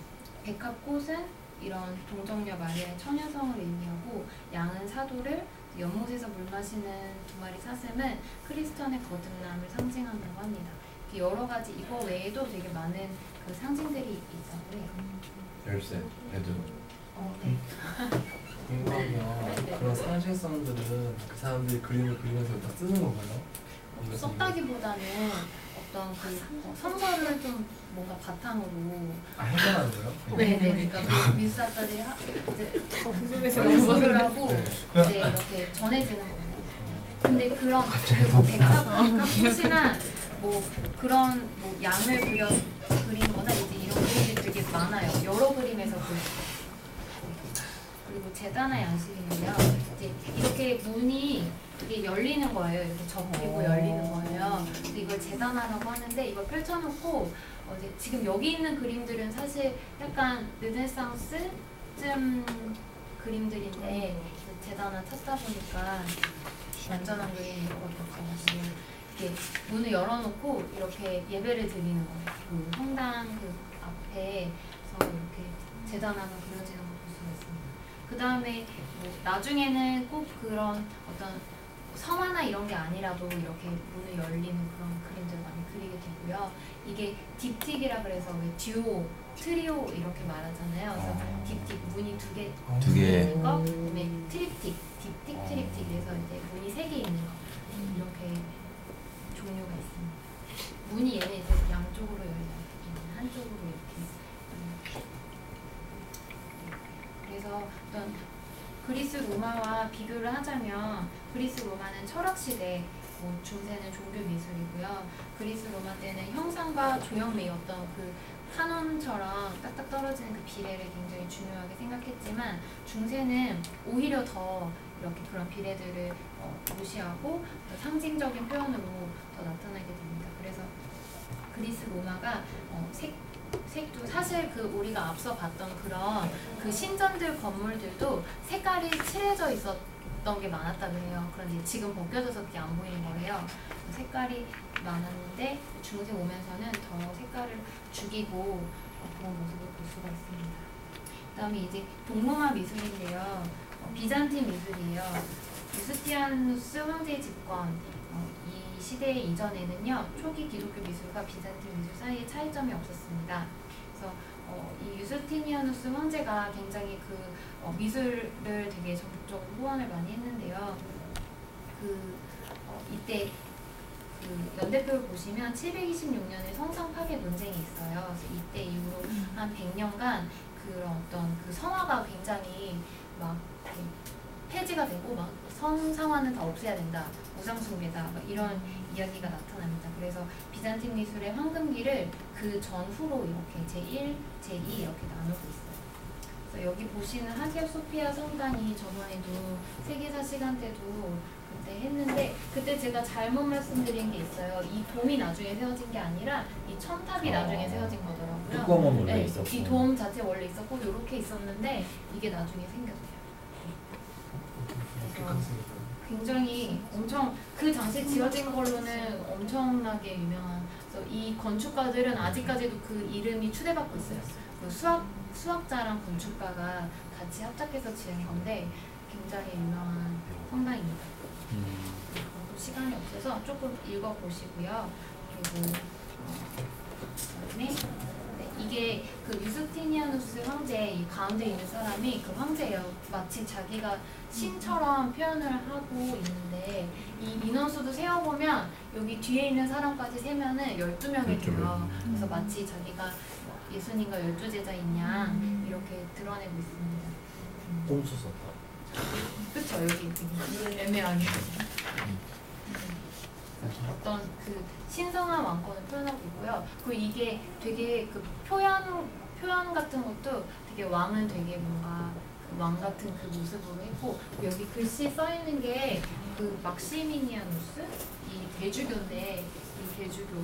백합꽃은 이런 동정녀 마리아의 처녀성을 의미하고 양은 사도를, 연못에서 물 마시는 두 마리 사슴은 크리스천의 거듭남을 상징한다고 합니다. 여러 가지 이거 외에도 되게 많은 그 상징들이 있다고 해요. 열쇠, 레드. 네. 궁금하면 네. 그런 상징성들은 그 사람들이 그림을 그리면서 다 쓰는 건가요? 썼다기보다는 어떤 그 선서를 좀 뭔가 바탕으로 해결하는 거예요? 네네 그러니까 그 미술사들이 이제 궁금해서 연습을 하고 네. 이제 이렇게 전해지는 거예요. 근데 그런 백합꽃이나 뭐 그런 뭐 양을 그린거나 이제 이런 그림들이 되게 많아요. 여러 그림에서 그리고 제단화 양식이면요. 이제 이렇게 문이 이게 열리는 거예요. 이렇게 접히고 열리는 거예요. 그래서 이걸 재단화라고 하는데 이걸 펼쳐놓고 이제 지금 여기 있는 그림들은 사실 약간 르네상스쯤 그림들인데 재단화 찾다 보니까 완전한 그림인 것 같아가지고 이렇게 문을 열어놓고 이렇게 예배를 드리는 거예요. 그 성당 그 앞에서 이렇게 재단화가 그려지는 걸 볼 수가 있습니다. 그 다음에 뭐 나중에는 꼭 그런 어떤 성화나 이런 게 아니라도 이렇게 문을 열리는 그런 그림들을 많이 그리게 되고요. 이게 딥틱이라 그래서 왜 듀오, 트리오 이렇게 말하잖아요. 그래서 딥틱 문이 두 개 있는 거, 그다음에 트립틱, 딥틱, 트립틱 그래서 이제 문이 3개 있는 거 이렇게 종류가 있습니다. 문이 얘는 이제 양쪽으로 열려요. 한쪽으로 이렇게. 그래서 어떤 그리스 로마와 비교를 하자면 그리스 로마는 철학 시대, 중세는 종교 미술이고요. 그리스 로마 때는 형상과 조형美어떤 그 카논처럼 딱딱 떨어지는 그 비례를 굉장히 중요하게 생각했지만 중세는 오히려 더 이렇게 그런 비례들을 무시하고 더 상징적인 표현으로 더 나타나게 됩니다. 그래서 그리스 로마가 색도 사실 그 우리가 앞서 봤던 그런 그 신전들 건물들도 색깔이 칠해져 있었던 게 많았다 그래요. 그런데 지금 벗겨져서 그게 안 보이는 거예요. 색깔이 많았는데 중세 오면서는 더 색깔을 죽이고 그런 모습을 볼 수가 있습니다. 그다음에 이제 동로마 미술인데요. 비잔틴 미술이에요. 유스티아누스 황제의 집권 이 시대 이전에는요 초기 기독교 미술과 비잔틴 미술 사이에 차이점이 없었습니다. 그래서 이 유스티니아누스 황제가 굉장히 그 미술을 되게 적극적으로 후원을 많이 했는데요. 이때 그 연대표를 보시면 726년에 성상 파괴 논쟁이 있어요. 그래서 이때 이후로 한 100년간 그런 어떤 그 성화가 굉장히 막 폐지가 되고 막 성상화는 다 없애야 된다, 우상숭배다, 막 이런 이야기가 나타납니다. 그래서 비잔틴 미술의 황금기를 그 전후로 이렇게 제1, 제2 이렇게 나누고 있어요. 그래서 여기 보시는 하기야 소피아 성당이 저번에도 세계사 시간 때도 그때 했는데 그때 제가 잘못 말씀드린 게 있어요. 이 돔이 나중에 세워진 게 아니라 이 첨탑이 나중에 세워진 거더라고요. 뚜껑은 원래 네, 있었고 이 돔 자체 원래 있었고 이렇게 있었는데 이게 나중에 생겼대요. 그래서 굉장히 엄청 그 당시에 지어진 걸로는 엄청나게 유명한. 그래서 이 건축가들은 아직까지도 그 이름이 추대받고 있어요. 그 수학자랑 건축가가 같이 합작해서 지은 건데 굉장히 유명한 성당입니다. 시간이 없어서 조금 읽어보시고요. 그리고 그다음에 이게 그 유스티니아누스 황제 이 가운데 있는 사람이 그 황제예요. 마치 자기가 신처럼 표현을 하고 있는데 이 인원수도 세어보면 여기 뒤에 있는 사람까지 세면은 12명이 돼요. 그래서 마치 자기가 예수님과 12제자인 양 이렇게 드러내고 있습니다. 꼼수 썼다. 그쵸, 여기 되게 애매하게 어떤 그 신성한 왕권을 표현하고 있고요. 그리고 이게 되게 그 표현 같은 것도 되게 왕은 되게 뭔가 그 왕 같은 그 모습으로 했고 여기 글씨 써 있는 게 그 막시미니아누스 이 대주교인데 이 대주교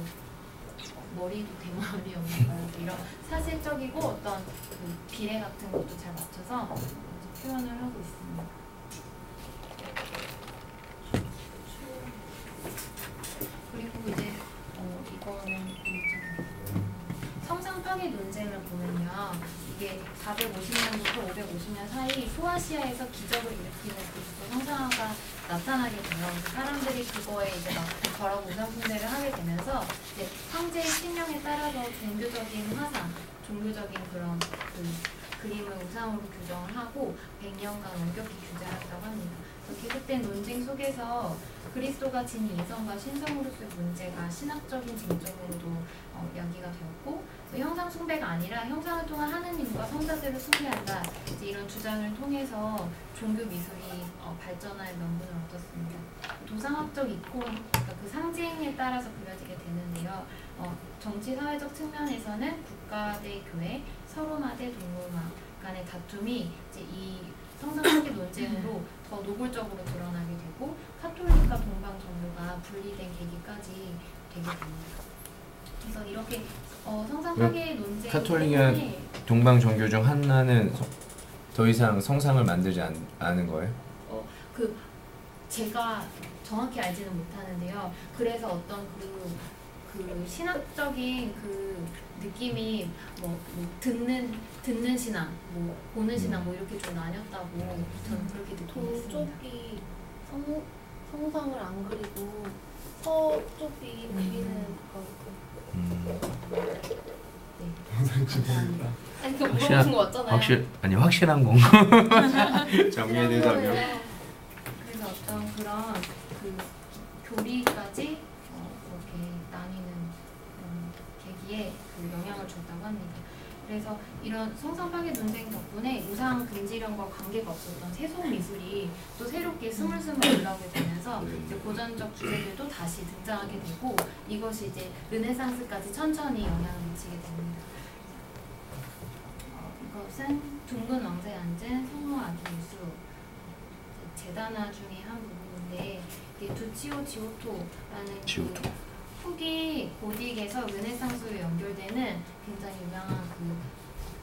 머리도 대머리였나봐요. 이런 사실적이고 어떤 그 비례 같은 것도 잘 맞춰서 표현을 하고 있습니다. 그리고 이제 이거는 성상 파괴 논쟁을 보면요. 이게 450년부터 550년 사이 소아시아에서 기적을 일으키는 그 성상화가 나타나게 돼요. 사람들이 그거에 이제 막 절하고 우상숭배를 하게 되면서 이제 황제의 신령에 따라서 종교적인 화상, 종교적인 그런 그림을 우상으로 규정을 하고 100년간 엄격히 규제했다고 합니다. 계속된 논쟁 속에서 그리스도가 지닌 이성과 신성으로서의 문제가 신학적인 쟁점으로도 야기가 되었고 형상 숭배가 아니라 형상을 통한 하느님과 성자들을 숭배한다 이제 이런 주장을 통해서 종교 미술이 발전할 명분을 얻었습니다. 도상학적 이콘 그러니까 그 상징에 따라서 그려지게 되는데요. 정치 사회적 측면에서는 국가 대 교회, 서로마 대 동로마 간의 다툼이 이제 이 성상 파괴 논쟁으로 더 노골적으로 드러나게 되고 카톨릭과 동방 종교가 분리된 계기까지 되게 됩니다. 그래서 이렇게 성상 파괴 논쟁 카톨릭이나 동방 종교 중 하나는 더 이상 성상을 만들지 않은 거예요? 그 제가 정확히 알지는 못하는데요. 그래서 어떤 그 신학적인 그 느낌이 뭐 듣는 신앙, 뭐 보는 신앙 뭐 이렇게 좀 나뉘었다고 저는 그렇게 느끼고 있습니다. 쪽이 성상을 안 그리고 서쪽이 그리는 거고. 아니 그 물어보신 거 맞잖아요. 확실한 건가? 정리해야 설명. 그래서 어떤 그런 그 교리까지 그렇게 나뉘는 계기에 그 영향을 줬다고 합니다. 그래서 이런 성상 파괴 논쟁 덕분에 우상 금지령과 관계가 없었던 세속 미술이 또 새롭게 스물스물 올라오게 되면서 이제 고전적 주제들도 다시 등장하게 되고 이것이 이제 르네상스까지 천천히 영향을 미치게 됩니다. 이것은 둥근 왕자에 앉은 성모 아기 예수 제다나 중에 한 부분인데 이게 두치오 지오토라는 지오토. 그 후기 고딕에서 르네상스로 연결되는 굉장히 유명한 그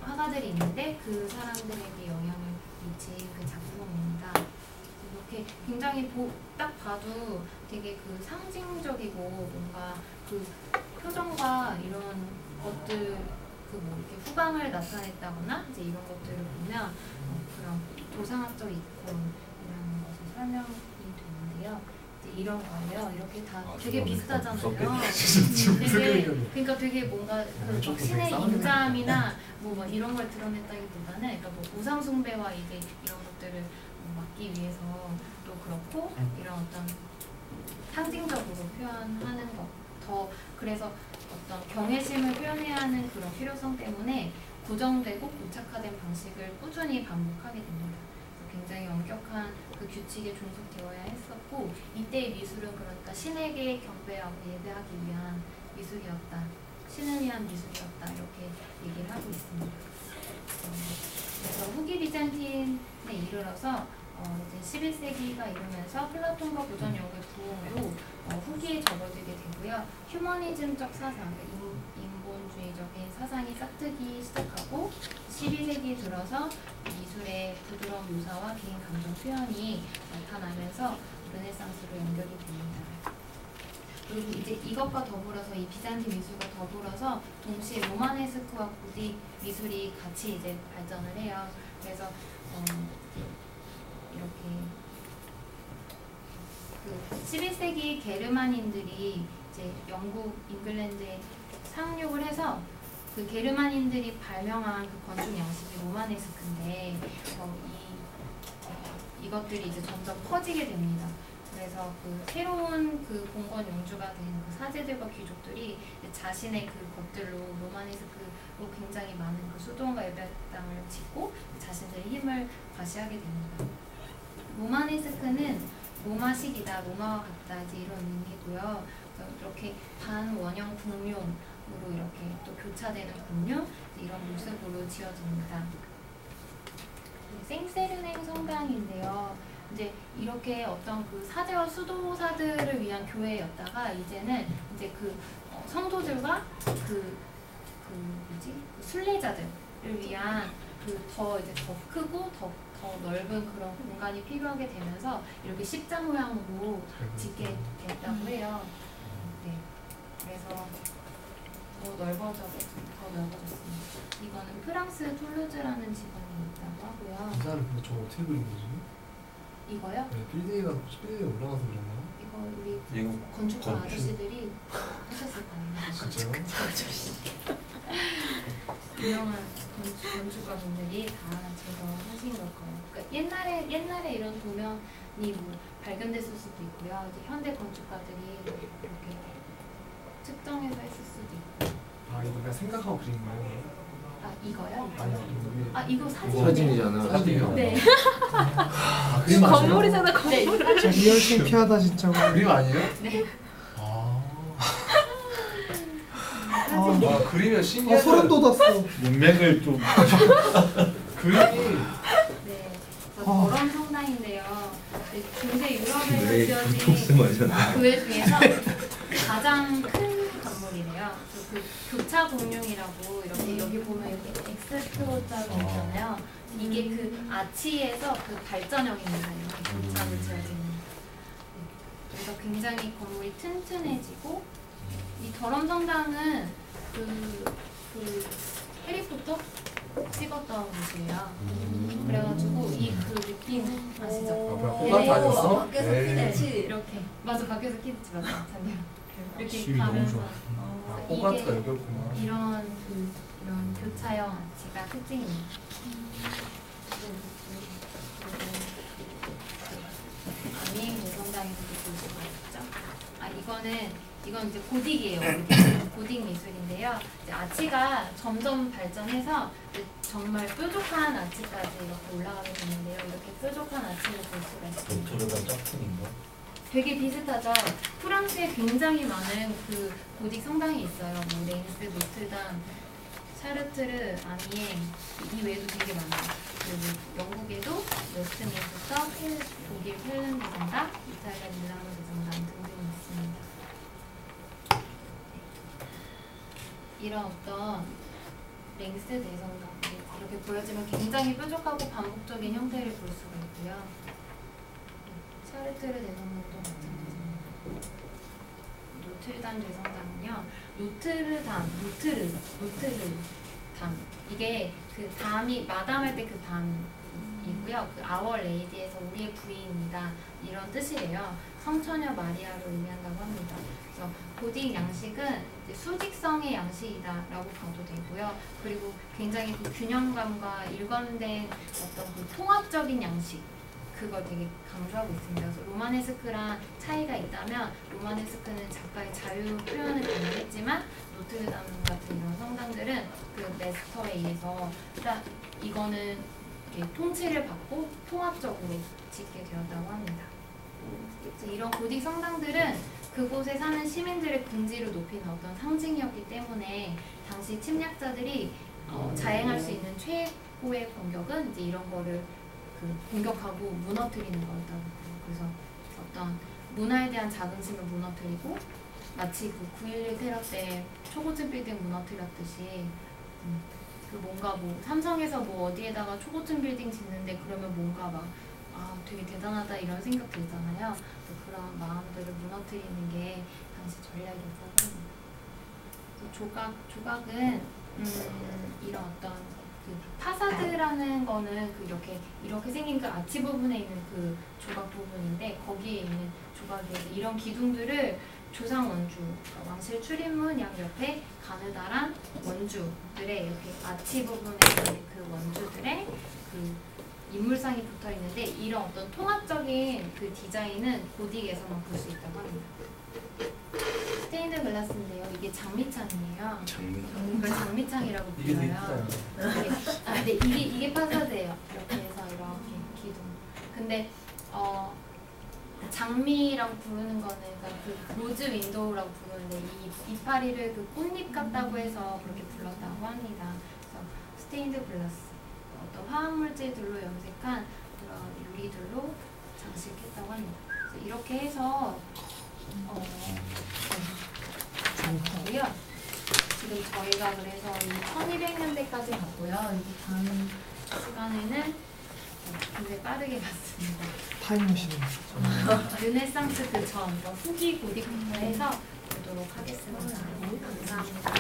화가들이 있는데 그 사람들에게 영향을 미친 그 작품입니다. 이렇게 굉장히 딱 봐도 되게 그 상징적이고 뭔가 그 표정과 이런 것들 그 뭐 이렇게 후광을 나타냈다거나 이제 이런 것들을 보면 그런 도상학적 이콘이라는 것을 설명이 되는데요. 이제 이런 거예요. 이렇게 다 되게 비슷하잖아요. 되게 그러니까 되게 뭔가 그 신의 인자함이나 뭐 이런 걸 드러냈다기보다는 그러니까 뭐 우상 숭배와 이제 이런 것들을 막기 위해서 또 그렇고 이런 어떤 상징적으로 표현하는 것 더 그래서 어떤 경외심을 표현해야 하는 그런 필요성 때문에 고정되고 고착화된 방식을 꾸준히 반복하게 됩니다. 굉장히 엄격한 그 규칙에 종속되어야 했었고 이때의 미술은 그러니까 신에게 경배하고 예배하기 위한 미술이었다. 신을 위한 미술이었다. 이렇게 얘기를 하고 있습니다. 그래서 후기 비잔틴에 이르러서 이제 11세기가 이르면서 플라톤과 고전 영국의 부흥으로 후기에 접어들게 되고요. 휴머니즘적 사상, 인본주의적인 사상이 싹트기 시작하고 12세기 들어서 미술의 부드러운 묘사와 개인 감정 표현이 나타나면서 르네상스로 연결이 됩니다. 그리고 이제 이것과 더불어서 이 비잔틴 미술과 더불어서 동시에 로마네스크와 고딕 미술이 같이 이제 발전을 해요. 그래서 이렇게 그 11세기 게르만인들이 이제 영국, 잉글랜드에 상륙을 해서 그 게르만인들이 발명한 그 건축 양식이 로마네스크인데 이것들이 이제 점점 퍼지게 됩니다. 그래서 그 새로운 그 봉건 영주가 된 그 사제들과 귀족들이 자신의 그 것들로 로마네스크로 굉장히 많은 그 수도원과 예배당을 짓고 자신들의 힘을 과시하게 됩니다. 로마네스크는 로마식이다, 로마와 같다 이제 이런 의미고요. 이렇게 반원형 궁룡으로 이렇게 또 교차되는 궁룡 이런 모습으로 지어집니다. 생세르맹 성당인데요. 이제 이렇게 어떤 그 사제와 수도사들을 위한 교회였다가 이제는 이제 그 성도들과 그 순례자들을 위한 그 더 이제 더 크고 더 넓은 그런 공간이 필요하게 되면서 이렇게 십자 모양으로 짓게 됐다고 해요. 네, 그래서 더 넓어졌습니다. 이거는 프랑스 툴루즈라는 지방에 있다고 하고요. 이 사람 근데 저거 어떻게 그린 거지? 이거요? 네, 빌딩에 올라가서 그랬나? 이거 우리 건축가 아저씨들이 하셨을 거예요. 진짜요? 유명한 건축가분들이 다 제거하신 걸 거예요. 그러니까 옛날에 이런 도면이 뭐 발견됐을 수도 있고요. 이제 현대 건축가들이 이렇게 측정해서 했을 수도 있고. 아 이거 내가 생각하고 그린 거예요? 아 이거요? 아니요. 이거 사진이에요. 사진이잖아. 사진이요? 네. 아, 그림 맞아요? 건물이잖아, 건물. 네. 진짜 리얼 창피하다 진짜. 그림 아니에요? 네. 와 그림이 신기하다. 소름 돋았어. 문맥을 좀 그림이 네. 더런 성당인데요. 중세 유럽에서 지어진 교통스마잖아. 교회 중에서 가장 큰 건물이래요. 그 교차 공룡이라고 이렇게 여기 보면 이렇게 엑스트로자로 있잖아요. 이게 그 아치에서 그 발전형입니다. 이렇게 교차로 지어진. 네. 그래서 굉장히 건물이 튼튼해지고 이 더럼 성당은 그 해리포터 찍었던 곳이에요. 그래가지고 이 그 느낌 아시죠? 뭐야, 호감 다녔어? 밖에서 에이. 피드치. 이렇게 맞아 밖에서 키드치 맞아 잔디야. 이렇게 시위 너무 가면서 좋아. 호감트가 여기였구나. 이런 교차형 아치가 특징입니다. 아미행 도성당에서도 볼 수가 있죠. 이건 이제 고딕이에요. 고딕 미술인데요. 이제 아치가 점점 발전해서 이제 정말 뾰족한 아치까지 이렇게 올라가게 되는데요. 이렇게 뾰족한 아치를 볼 수가 있어요. 노트르담 짝퉁인가? 되게 비슷하죠. 프랑스에 굉장히 많은 그 고딕 성당이 있어요. 뭐 렌스, 노트담, 샤르트르, 아미엥 이 외에도 되게 많아요. 그리고 영국에도 웨스트민스터, 독일 펠른드 성당, 이탈리아 밀라노 대성당 등등 있습니다. 이런 어떤 랭스 대성당 이렇게 보여지면 굉장히 뾰족하고 반복적인 형태를 볼 수가 있고요. 샤르트르 대성당도 마찬가지입니다. 노트르담 대성당은요, 노트르담 이게 그 담이 마담할 때 그 담이고요. 그 아워 레이디에서 우리의 부인이다 이런 뜻이에요. 성처녀 마리아를 의미한다고 합니다. 그래서 고딕 양식은 이제 수직성의 양식이다라고 봐도 되고요. 그리고 굉장히 그 균형감과 일관된 어떤 그 통합적인 양식 그걸 되게 강조하고 있습니다. 그래서 로마네스크랑 차이가 있다면 로마네스크는 작가의 자유 표현을 강조했지만 노트르담 같은 이런 성당들은 그 메스터에 의해서 일단 이거는 이렇게 통치를 받고 통합적으로 짓게 되었다고 합니다. 이런 고딕 성당들은 그곳에 사는 시민들의 긍지를 높이는 어떤 상징이었기 때문에 당시 침략자들이 자행할 수 있는 최고의 공격은 이제 이런 거를 공격하고 무너뜨리는 거였다고 해요. 그래서 어떤 문화에 대한 자긍심을 무너뜨리고 마치 그 9.11 테러 때 초고층 빌딩 무너뜨렸듯이 그 뭔가 뭐 삼성에서 뭐 어디에다가 초고층 빌딩 짓는데 그러면 뭔가 막 되게 대단하다 이런 생각 들잖아요. 그런 마음들을 무너뜨리는 게 당시 전략이었다고 합니다. 조각은 이런 어떤 그 파사드라는 거는 그 이렇게 생긴 그 아치 부분에 있는 그 조각 부분인데 거기에 있는 조각에 이런 기둥들을 조상 원주, 그러니까 왕실 출입문 양옆에 가느다란 원주들의 이렇게 아치 부분에 있는 그 원주들의 그 인물상이 붙어 있는데 이런 어떤 통합적인 그 디자인은 고딕에서만 볼 수 있다고 합니다. 스테인드 글라스인데요. 이게 장미창이에요. 이걸 장미창이라고 이게 되게 불러요. 크다. 근데 이게 파사드예요. 이렇게 해서 이렇게 기둥. 근데 장미라고 부르는 거는 그러니까 그 로즈 윈도우라고 부르는데 이 이파리를 그 꽃잎 같다고 해서 그렇게 불렀다고 합니다. 그래서 스테인드 글라스 어떤 화학 물질들로 염색한 그런 유리들로 장식했다고 합니다. 그래서 이렇게 해서 고요. 지금 저희가 그래서 1200년대까지 갔고요. 이제 다음 시간에는 굉장히 빠르게 갔습니다. 타임머신. 르네상스 그 전, 후기 고딕부터 해서 보도록 하겠습니다. 감사합니다.